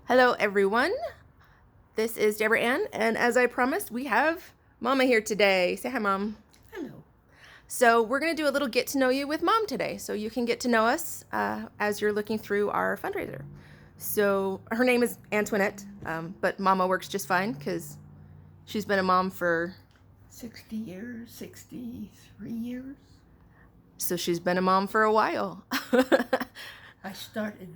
Hello, everyone. This is Deborah Ann, and as I promised, we have Mama here today. Say hi, Mom. Hello. So we're going to do a little get to know you with Mom today, so you can get to know us as you're looking through our fundraiser. So her name is Antoinette, but Mama works just fine because she's been a mom for 60 years, 63 years. So she's been a mom for a while. I started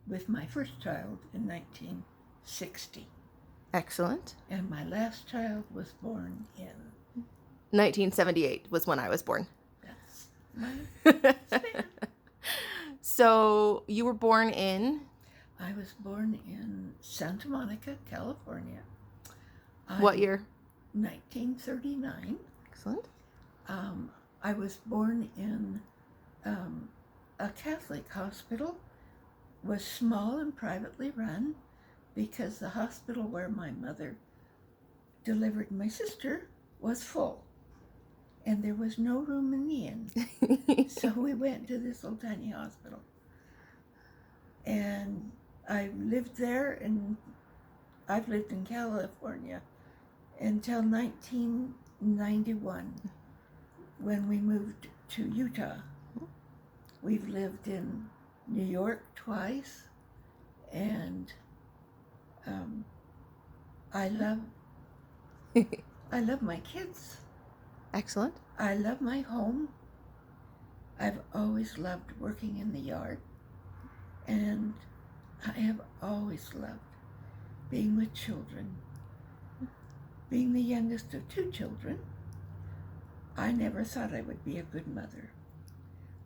with my first child in 1960. Excellent. And my last child was born in 1978 was when I was born. That's my span. So you were born in? I was born in Santa Monica, California. What year? 1939. Excellent. I was born in a Catholic hospital, was small and privately run because the hospital where my mother delivered my sister was full and there was no room in the inn. So we went to this little tiny hospital. And I lived there, and I've lived in California until 1991 when we moved to Utah. We've lived in New York twice, and I love my kids. Excellent. I love my home. I've always loved working in the yard, and I have always loved being with children. Being the youngest of two children, I never thought I would be a good mother.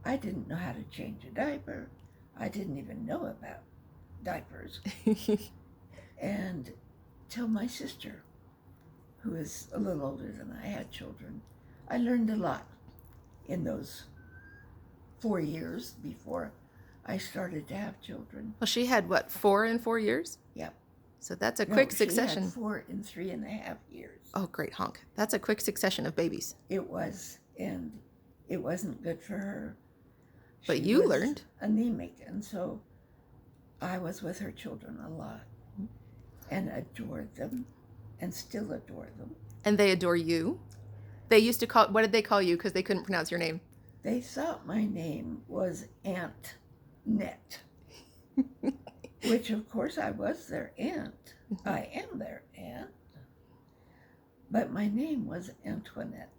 I didn't know how to change a diaper. I didn't even know about diapers. And till my sister, who is a little older than I, had children, I learned a lot in those 4 years before I started to have children. Well, she had what, 4 in 4 years? Yep. So that's a quick succession. She had 4 in 3.5 years. Oh, great honk. That's a quick succession of babies. It was, and it wasn't good for her. But you learned. Anemic, and so I was with her children a lot and adored them and still adore them. And they adore you? They used to call, what did they call you because they couldn't pronounce your name? They thought my name was Aunt Net, which of course I was their aunt. I am their aunt. But my name was Antoinette.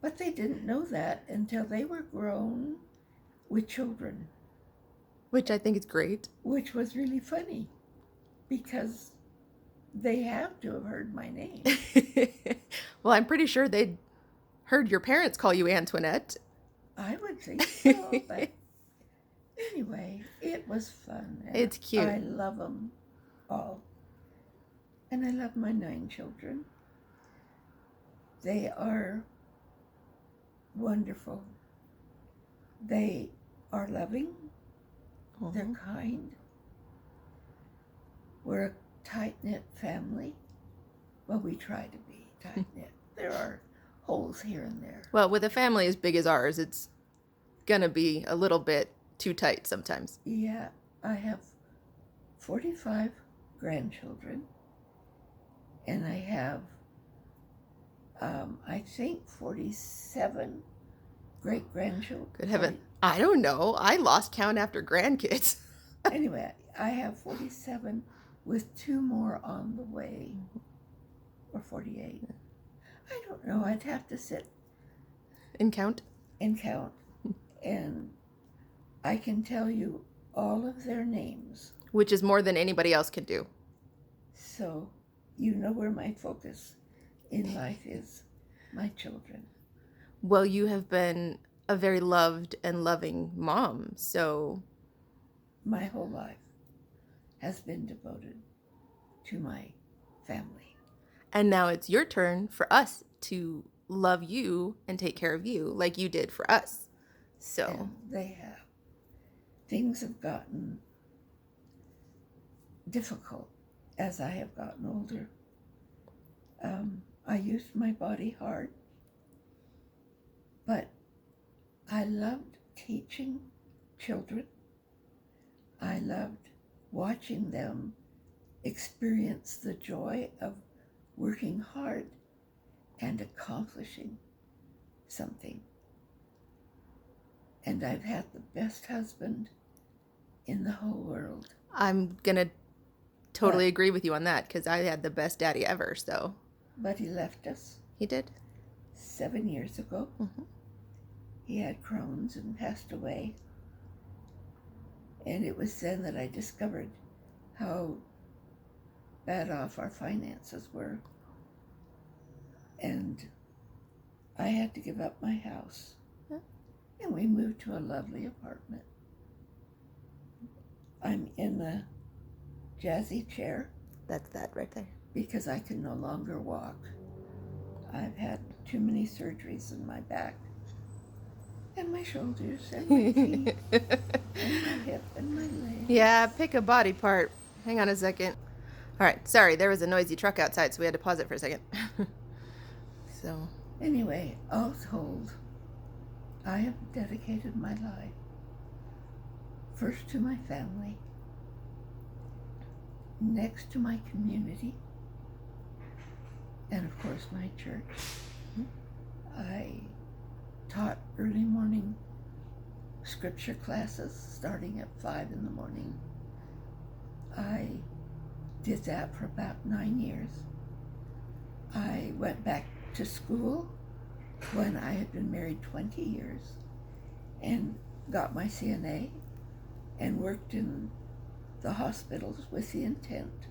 But they didn't know that until they were grown with children. Which I think is great. Which was really funny because they have to have heard my name. Well, I'm pretty sure they'd heard your parents call you Antoinette. I would think so, but anyway, it was fun. It's cute. I love them all. And I love my 9 children. They are wonderful. They are loving. They're kind. We're a tight-knit family. Well, we try to be tight-knit. There are holes here and there. Well, with a family as big as ours, it's gonna be a little bit too tight sometimes. Yeah, I have 45 grandchildren, and I have, I think, 47 great-grandchildren. Good heaven. I don't know. I lost count after grandkids. Anyway, I have 47 with 2 more on the way, or 48. I don't know. I'd have to sit and count. And I can tell you all of their names. Which is more than anybody else can do. So you know where my focus in life is, my children. Well, you have been a very loved and loving mom, so... My whole life has been devoted to my family. And now it's your turn for us to love you and take care of you like you did for us. So... And they have. Things have gotten difficult as I have gotten older. I used my body hard, but I loved teaching children. I loved watching them experience the joy of working hard and accomplishing something. And I've had the best husband in the whole world. I'm going to totally agree with you on that because I had the best daddy ever, so. But he left us He did? 7 years ago. Mm-hmm. He had Crohn's and passed away. And it was then that I discovered how bad off our finances were. And I had to give up my house. Yeah. And we moved to a lovely apartment. I'm in the jazzy chair That's that right there. because I can no longer walk. I've had too many surgeries in my back and my shoulders and my feet and my hip and my leg. Yeah, pick a body part. Hang on a second. All right, sorry, there was a noisy truck outside, so we had to pause it for a second. So. Anyway, all told, I have dedicated my life first to my family, next to my community, and of course my church. I taught early morning scripture classes starting at 5 in the morning. I did that for about 9 years. I went back to school when I had been married 20 years and got my CNA and worked in the hospitals with the intent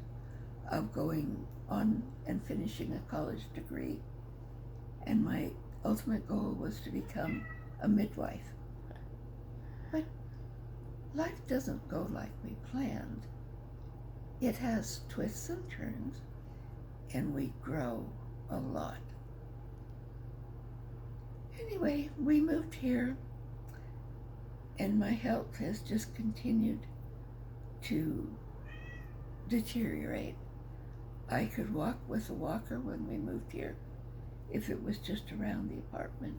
of going on and finishing a college degree. And my ultimate goal was to become a midwife. But life doesn't go like we planned. It has twists and turns, and we grow a lot. Anyway, we moved here, and my health has just continued to deteriorate. I could walk with a walker when we moved here if it was just around the apartment.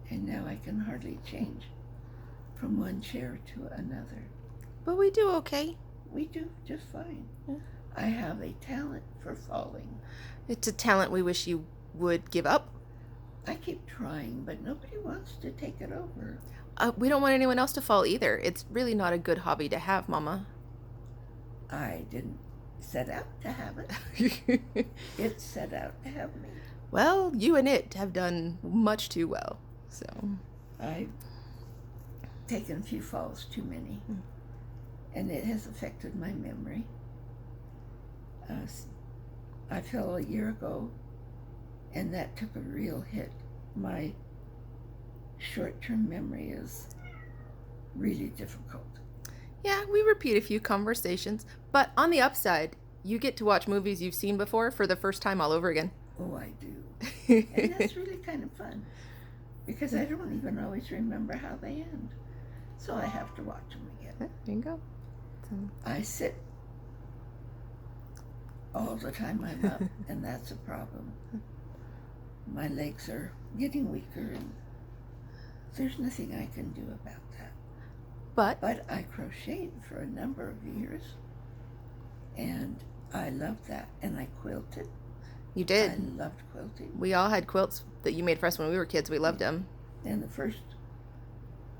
And now I can hardly change from one chair to another. But we do okay. We do just fine. Yeah. I have a talent for falling. It's a talent we wish you would give up. I keep trying, but nobody wants to take it over. We don't want anyone else to fall either. It's really not a good hobby to have, Mama. I didn't set out to have it. It set out to have me. Well, you and it have done much too well, so. I've taken a few falls, too many, and it has affected my memory. I fell a year ago, and that took a real hit. My short-term memory is really difficult. Yeah, we repeat a few conversations, but on the upside, you get to watch movies you've seen before for the first time all over again. Oh, I do. And that's really kind of fun, because I don't even always remember how they end. So I have to watch them again. There you go. I sit all the time I'm up, and that's a problem. My legs are getting weaker, and there's nothing I can do about that. But I crocheted for a number of years, and I loved that, and I quilted. You did. I loved quilting. We all had quilts that you made for us when we were kids. We loved them. And the first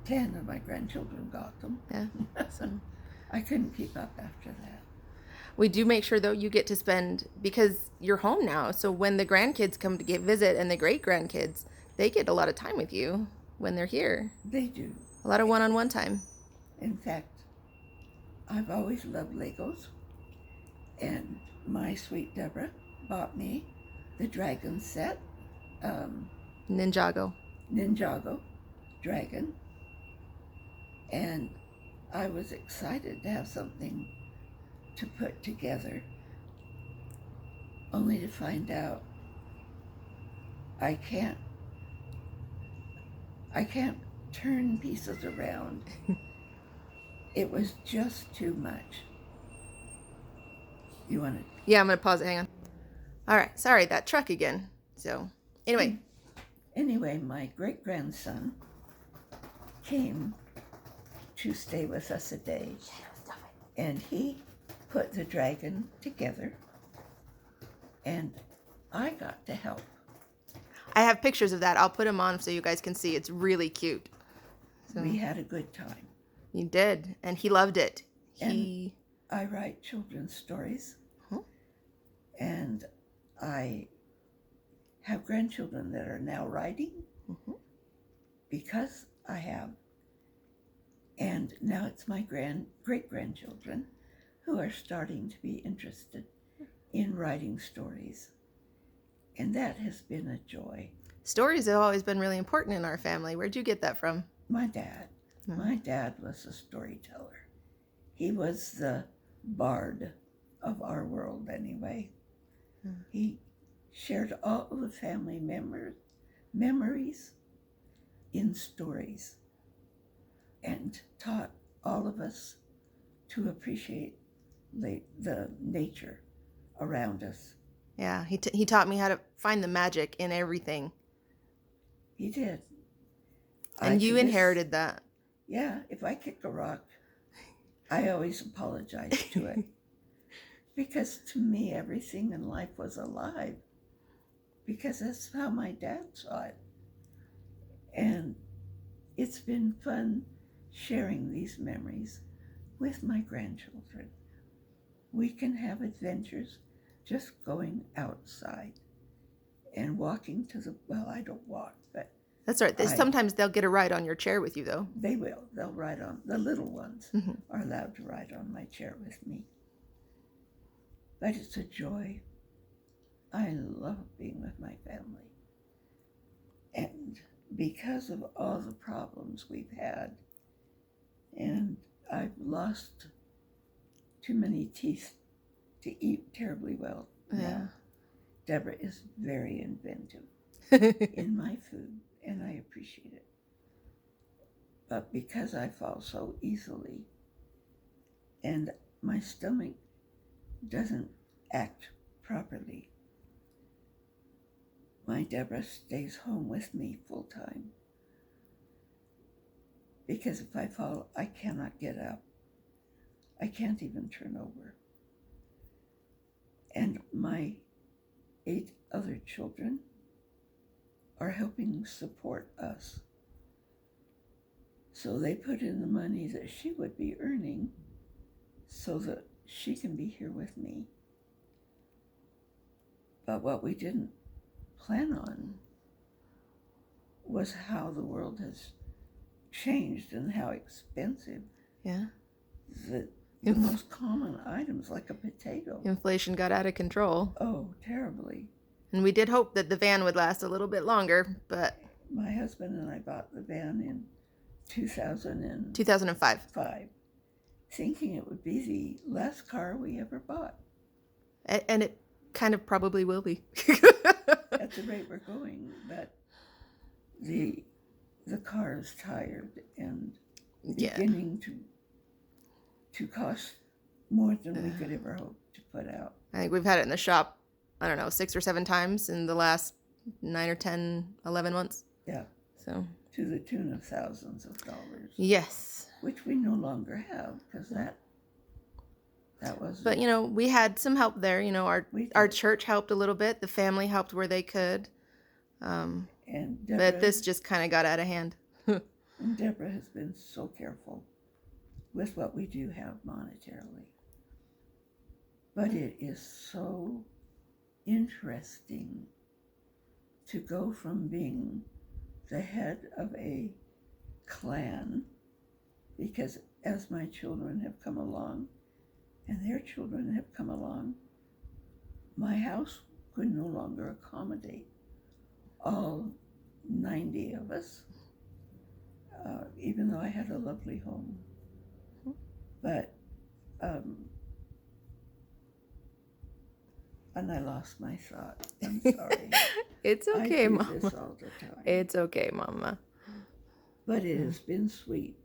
10 of my grandchildren got them. Yeah. So. I couldn't keep up after that. We do make sure, though, you get to spend, because you're home now, so when the grandkids come to visit and the great-grandkids, they get a lot of time with you when they're here. They do. A lot of one-on-one time. In fact, I've always loved Legos, and my sweet Deborah bought me the dragon set, Ninjago dragon, and I was excited to have something to put together, only to find out I can't turn pieces around. It was just too much. You want to? Yeah, I'm going to pause it. Hang on. All right. Sorry, that truck again. So, anyway. Anyway, my great-grandson came to stay with us a day, and he put the dragon together, and I got to help. I have pictures of that. I'll put them on so you guys can see. It's really cute. So, We had a good time. you did, and he loved it. And I write children's stories, Huh? and I have grandchildren that are now writing because I have. And now it's my great-grandchildren who are starting to be interested in writing stories. And that has been a joy. Stories have always been really important in our family. Where'd you get that from? My dad. My dad was a storyteller. He was the bard of our world anyway. He shared all of the family memories in stories and taught all of us to appreciate the nature around us. Yeah, he taught me how to find the magic in everything. He did. And you inherited that. Yeah, if I kick a rock, I always apologize to it. Because to me, everything in life was alive. Because that's how my dad saw it. And it's been fun sharing these memories with my grandchildren. We can have adventures just going outside and walking to well, I don't walk, but that's right. Sometimes they'll get a ride on your chair with you, though. They will. They'll ride on. The little ones are allowed to ride on my chair with me. But it's a joy. I love being with my family. And because of all the problems we've had, and I've lost too many teeth to eat terribly well now, Deborah is very inventive in my food, and I appreciate it. But because I fall so easily, and my stomach doesn't act properly, my Deborah stays home with me full time. Because if I fall, I cannot get up. I can't even turn over. And my 8 other children are helping support us. So they put in the money that she would be earning so that she can be here with me. But what we didn't plan on was how the world has changed and how expensive the most common items, like a potato. Inflation got out of control. Oh, terribly. And we did hope that the van would last a little bit longer, but my husband and I bought the van in 2005, thinking it would be the last car we ever bought. And it kind of probably will be. At the rate we're going, but the car is tired and beginning to cost more than we could ever hope to put out. I think we've had it in the shop, I don't know, 6 or 7 times in the last 9 or 10, 11 months. Yeah. So to the tune of thousands of dollars. Yes. Which we no longer have, because that was. But we had some help there. Our church helped a little bit. The family helped where they could. And Deborah, but this just kind of got out of hand. And Deborah has been so careful with what we do have monetarily. But it is so interesting to go from being the head of a clan, because as my children have come along and their children have come along, my house could no longer accommodate all 90 of us, even though I had a lovely home. But, and I lost my thought. I'm sorry. It's okay, Mama. I do this all the time. It's okay, Mama. But it has been sweet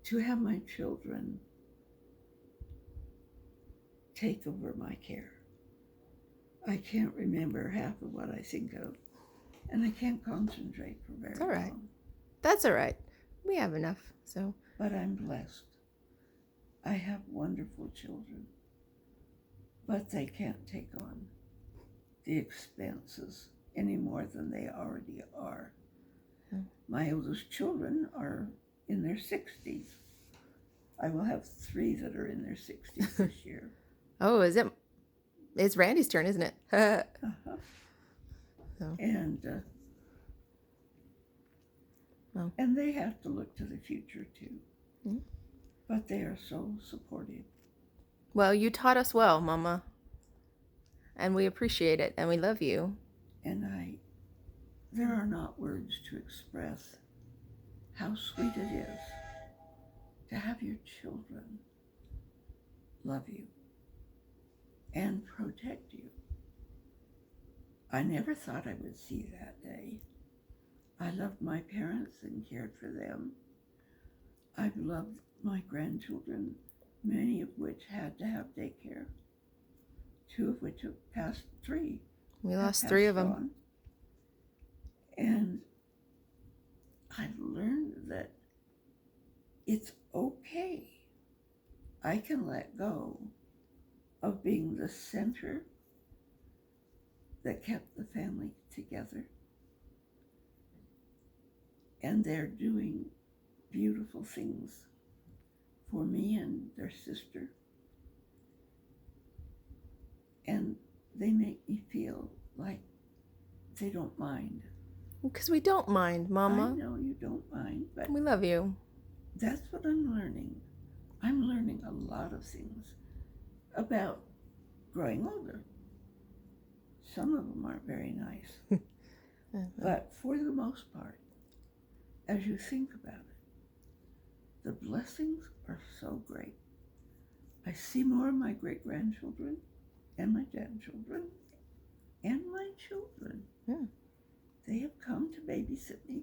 to have my children take over my care. I can't remember half of what I think of, and I can't concentrate for very long. That's all right. We have enough, so. But I'm blessed. I have wonderful children, but they can't take on the expenses any more than they already are. Yeah. My oldest children are in their 60s. I will have 3 that are in their 60s this year. Oh, is it? It's Randy's turn, isn't it? Uh-huh. Oh. And Oh. and they have to look to the future too. Mm. But they are so supportive. Well, you taught us well, Mama. And we appreciate it, and we love you. And there are not words to express how sweet it is to have your children love you and protect you. I never thought I would see that day. I loved my parents and cared for them. I've loved my grandchildren, many of which had to have daycare, 2 of which have passed, 3 We have lost 3 of passed them. on. And I've learned that it's okay. I can let go of being the center that kept the family together. And they're doing beautiful things for me and their sister. And they make me feel like they don't mind. Because we don't mind, Mama. I know you don't mind, but We love you. that's what I'm learning. I'm learning a lot of things about growing older. Some of them aren't very nice. But for the most part, as you think about it, the blessings are so great. I see more of my great-grandchildren and my grandchildren and my children. Yeah. They have come to babysit me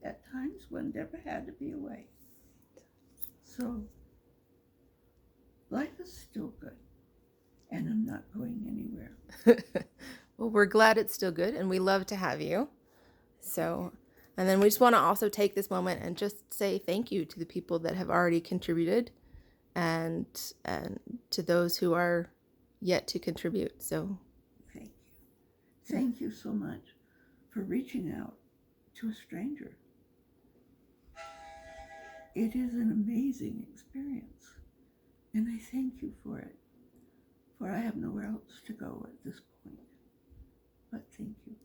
at times when Deborah had to be away. So life is still good, and I'm not going anywhere. Well, we're glad it's still good, and we love to have you. So, and then we just want to also take this moment and just say thank you to the people that have already contributed, and to those who are yet to contribute. So, Thank you. Thank you so much for reaching out to a stranger. It is an amazing experience, and I thank you for it, for I have nowhere else to go at this point. But thank you.